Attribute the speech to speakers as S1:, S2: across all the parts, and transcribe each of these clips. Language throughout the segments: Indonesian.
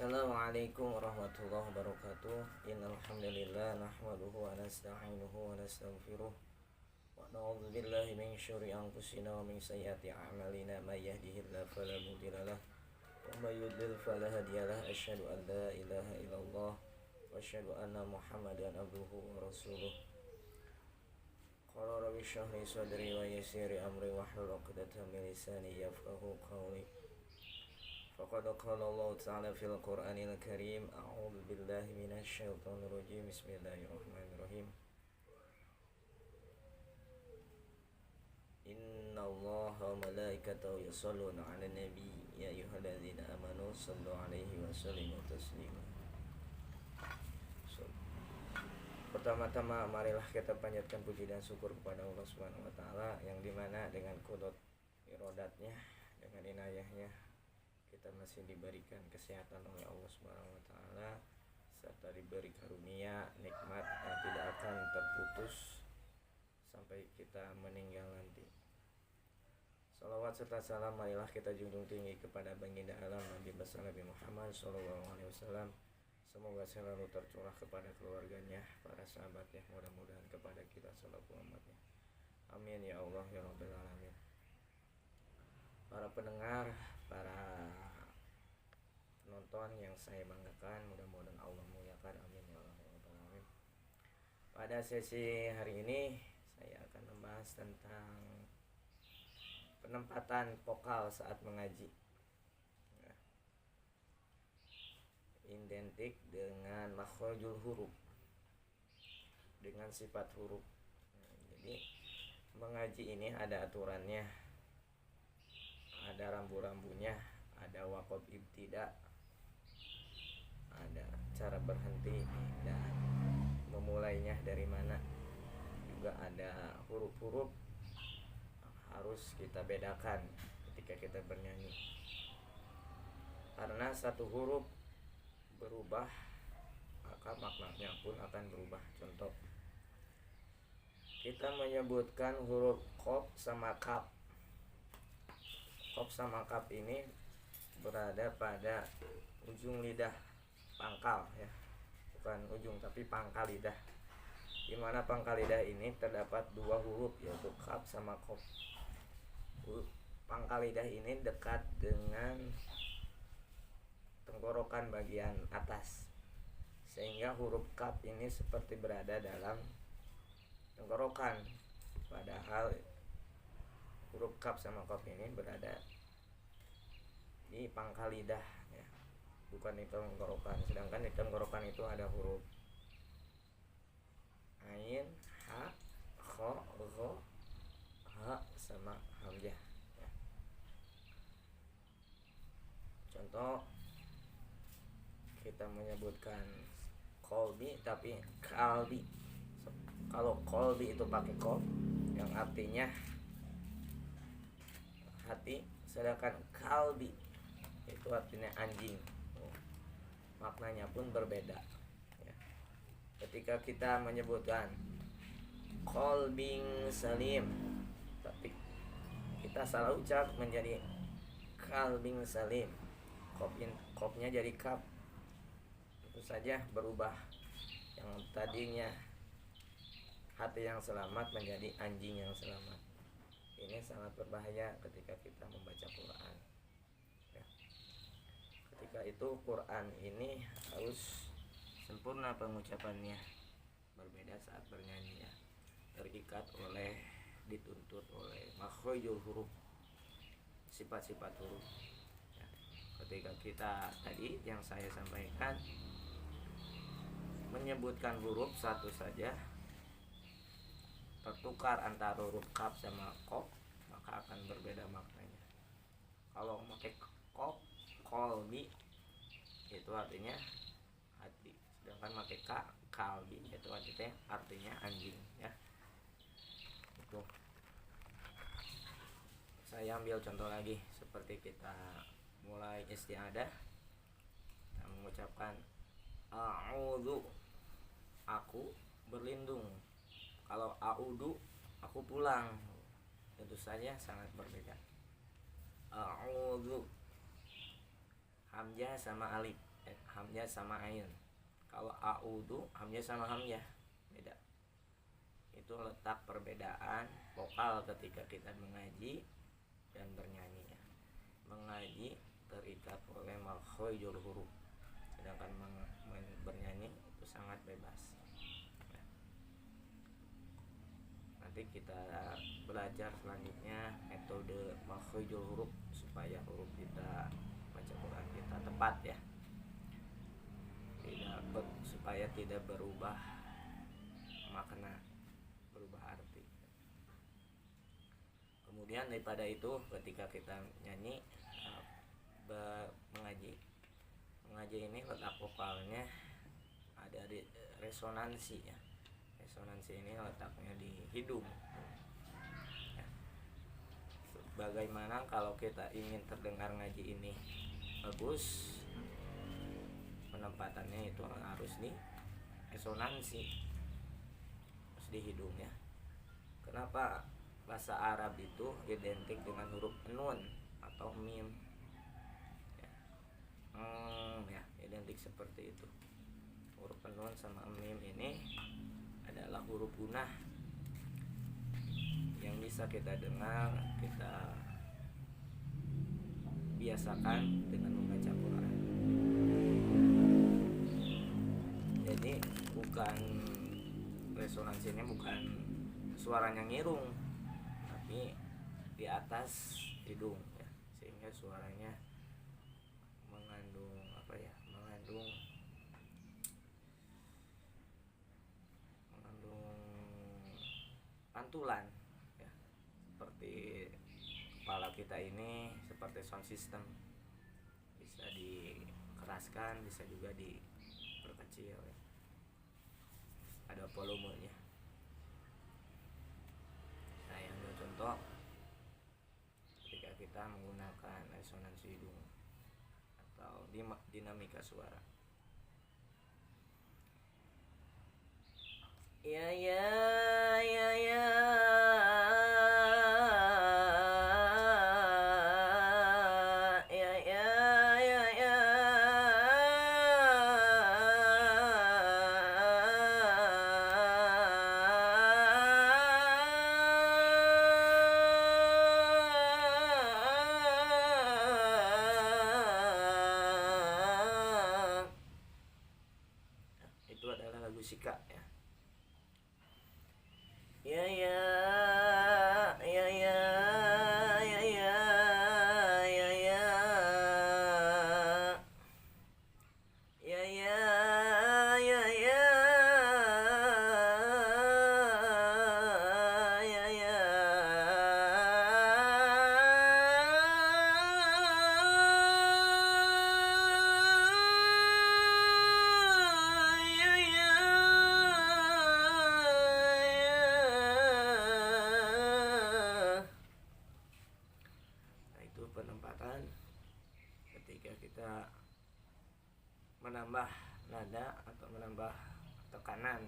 S1: Assalamualaikum warahmatullahi wabarakatuh. Innal hamdalillah nahmaduhu wa nasta'inuhu wa nastaghfiruh wa na'udzu billahi min syururi anfusina wa min sayyiati a'malina may yahdihillahu fala mudilla lahu wa may yudlil fala hadiyalah. Asyhadu an la ilaha illallah wa asyhadu anna Muhammadan abduhu wa rasuluh. Qala rabbi shrah li sadri wa yassir li amri wahlul 'uqdatam min lisani yafqahu qawli. Faqad qala Allah Ta'ala fil Qur'anil Karim. A'udzu billahi minasy syaithanir rajim. Bismillahirrahmanirrahim. Innallaha wa malaikatahu yusholluna 'alan nabi ya ayyuhalladzina amanu shallu 'alaihi wa sallimu taslima. Pertama-tama marilah kita panjatkan puji dan syukur kepada Allah Subhanahu wa taala yang dimana dengan qudrat iradatnya, dengan inayahnya kita masih diberikan kesehatan oleh Allah Subhanahu wa taala serta diberi karunia nikmat yang tidak akan terputus sampai kita meninggal nanti. Salawat serta salam marilah kita junjung tinggi kepada baginda alam Nabi besar Nabi Muhammad SAW. Semoga selalu tercurah kepada keluarganya, para sahabatnya, mudah-mudahan kepada kita selaku umatnya. Amin ya Allah ya Rabbal Alamin. Para pendengar, para penonton yang saya banggakan, mudah-mudahan Allah muliakan. Amin ya Allah ya Rabbal Alamin. Pada sesi hari ini saya akan membahas tentang penempatan vokal saat mengaji. Identik dengan makhrajul huruf, dengan sifat huruf. Jadi mengaji ini ada aturannya, ada rambu-rambunya, ada waqaf ibtida, ada cara berhenti dan memulainya dari mana. Juga ada huruf-huruf harus kita bedakan ketika kita bernyanyi, karena satu huruf berubah maka maknanya pun akan berubah. Contoh, kita menyebutkan huruf qaf sama kaf. Qaf sama kaf ini berada pada ujung lidah pangkal ya, bukan ujung tapi pangkal lidah. Di mana pangkal lidah ini terdapat dua huruf yaitu kaf sama qaf. Pangkal lidah ini dekat dengan tenggorokan bagian atas, sehingga huruf kaf ini seperti berada dalam tenggorokan, padahal huruf kaf sama qaf ini berada di pangkal lidah ya, bukan di tenggorokan. Sedangkan di tenggorokan itu ada huruf ain, ha, kha, gha, ha sama hamzah ya. Contoh, kita menyebutkan kolbi tapi kalbi. Kalau kolbi itu pakai qaf yang artinya hati, sedangkan kalbi itu artinya anjing. Maknanya pun berbeda ya. Ketika kita menyebutkan kolbing salim, tapi kita salah ucap menjadi kalbing salim, qafnya jadi kaf, itu saja berubah. Yang tadinya hati yang selamat menjadi anjing yang selamat. Ini sangat berbahaya ketika kita membaca Quran ya. Ketika itu Quran ini harus sempurna pengucapannya, berbeda saat bernyanyi ya, terikat oleh, dituntut oleh makhrajul huruf, sifat-sifat huruf ya. Ketika kita tadi yang saya sampaikan menyebutkan huruf satu saja, tertukar antara huruf kaf sama qaf, maka akan berbeda maknanya. Kalau pakai qaf, qalbi itu artinya hati, sedangkan pakai ka, kalbi itu artinya anjing ya. Itu saya ambil contoh lagi, seperti kita mulai isti'adah, kita mengucapkan a'udzu, aku berlindung. Kalau a'udzu, aku pulang, tentu saja sangat berbeda. A'udzu, hamzah sama alif hamzah sama ain. Kalau a'udzu hamzah sama hamzah beda. Itu letak perbedaan vokal ketika kita mengaji dan bernyanyi ya. Mengaji terikat oleh makhrajul huruf, sedangkan bernyanyi itu sangat bebas ya. Nanti kita belajar selanjutnya metode makhrajul huruf supaya huruf kita baca Quran kita tepat ya, supaya tidak berubah makna, berubah arti. Kemudian daripada itu ketika kita nyanyi mengaji ini letak vokalnya ada di resonansi ya. Resonansi ini letaknya di hidung ya. Bagaimana kalau kita ingin terdengar ngaji ini bagus, penempatannya itu harus di resonansi, harus di hidung ya. Kenapa bahasa Arab itu identik dengan huruf nun atau mim ya, ya identik seperti itu. Huruf nun sama mim ini adalah huruf gunah yang bisa kita dengar, kita biasakan dengan membaca Quran. Jadi bukan resonansinya, bukan suaranya ngirung, tapi di atas hidung ya, sehingga suaranya mengandung pantulan ya. Seperti kepala kita ini seperti sound system, bisa dikeraskan, bisa juga diperkecil ya. Ada volumenya. Nah, yang contoh ketika kita menggunakan resonansi hidung atau dinamika suara. Ya ya ya ya Sika ya. Ya ya ya ya ya ya ya ya ya ya ya ya ya ya. Penempatan ketika kita menambah nada atau menambah tekanan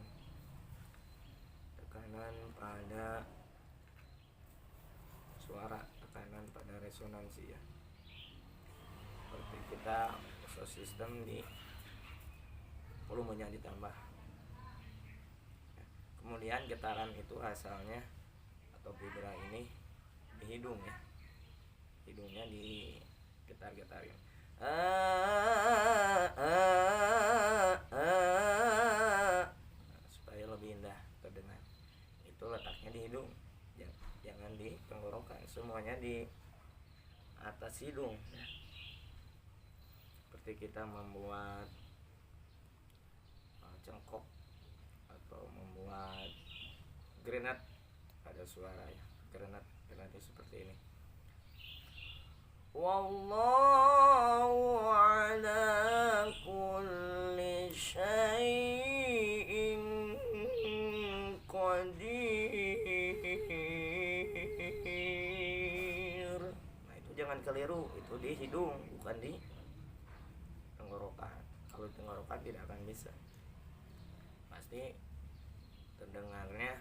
S1: pada suara, tekanan pada resonansi ya. Seperti kita sound system di volumenya ditambah ya. Kemudian getaran itu asalnya atau vibra ini di hidung ya, hidungnya digetar-getarin supaya lebih indah terdengar. Itu letaknya di hidung, jangan di tenggorokan, semuanya di atas hidung ya. Seperti kita membuat cengkok atau membuat granat pada suara ya. Granatnya seperti ini. Wallahu ala kulli syai'in qadir. Nah, itu jangan keliru, itu di hidung bukan di tenggorokan. Kalau di tenggorokan tidak akan bisa, pasti terdengarnya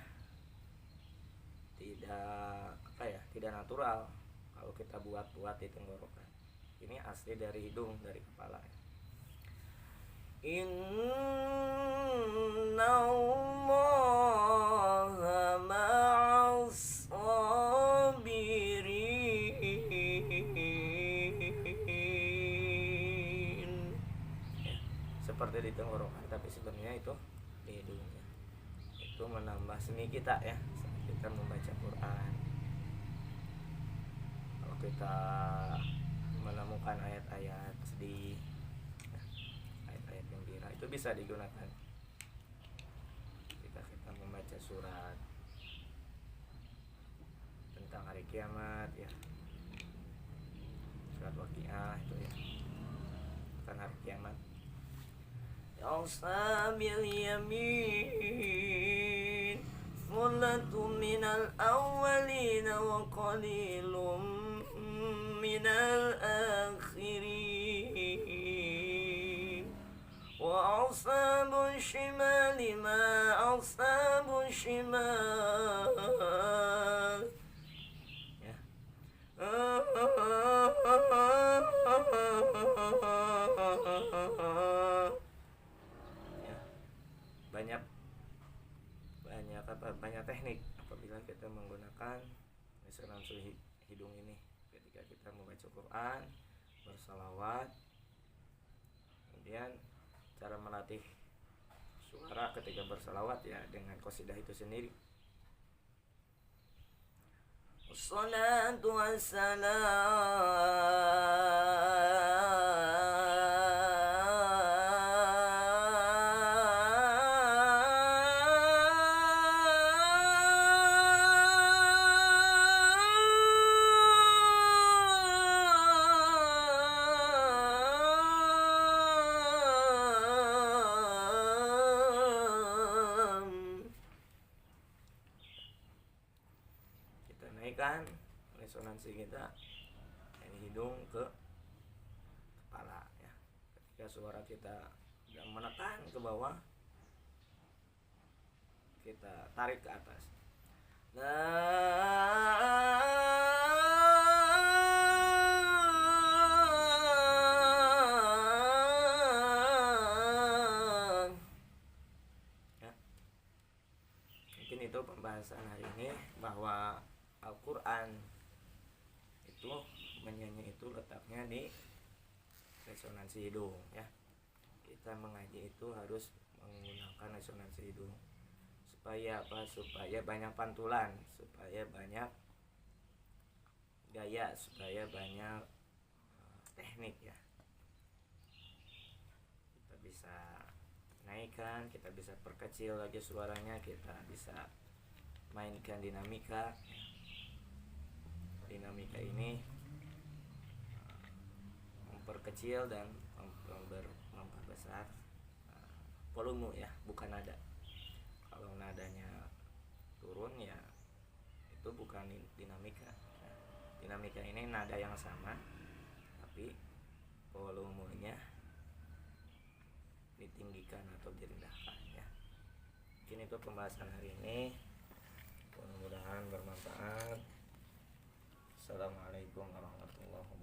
S1: tidak natural kalau kita buat di tenggorokan. Ini asli dari hidung, dari kepala. Innallaha ma'as sabirin. Ya, seperti di tenggorokan, tapi sebenarnya itu di hidungnya. Itu menambah seni kita ya saat kita membaca Quran. Kalau kita menemukan ayat-ayat sedih, ayat-ayat gembira, itu bisa digunakan ketika kita membaca surat tentang hari kiamat ya, surat Waqiah itu ya, tentang hari kiamat. Yawsabil yamin Thullatun minal awwalina wa qalilum minal akhirin. Wa ashabul shimali ma ashabul shimal. Ya. Banyak teknik apabila kita menggunakan resonansi hidung ini ketika kita membaca Quran, bersalawat. Kemudian cara melatih suara ketika bersalawat ya dengan qasidah itu sendiri. Wassalatu naikkan resonansi kita dari hidung ke kepala ya. Ketika suara kita tidak menekan ke bawah, kita tarik ke atas. Ya. Mungkin itu pembahasan hari ini, bahwa Al-Quran itu menyanyi itu letaknya di resonansi hidung ya. Kita mengaji itu harus menggunakan resonansi hidung. Supaya apa? Supaya banyak pantulan, supaya banyak gaya, supaya banyak teknik ya. Kita bisa naikkan, kita bisa perkecil lagi suaranya, kita bisa mainkan dinamika. Dinamika ini memperkecil dan memperbesar volume ya, bukan nada. Kalau nadanya turun ya itu bukan dinamika. Dinamika ini nada yang sama tapi volumenya ditinggikan atau direndahkan ya. Mungkin itu pembahasan hari ini, mudah-mudahan bermanfaat. Assalamualaikum warahmatullahi wabarakatuh.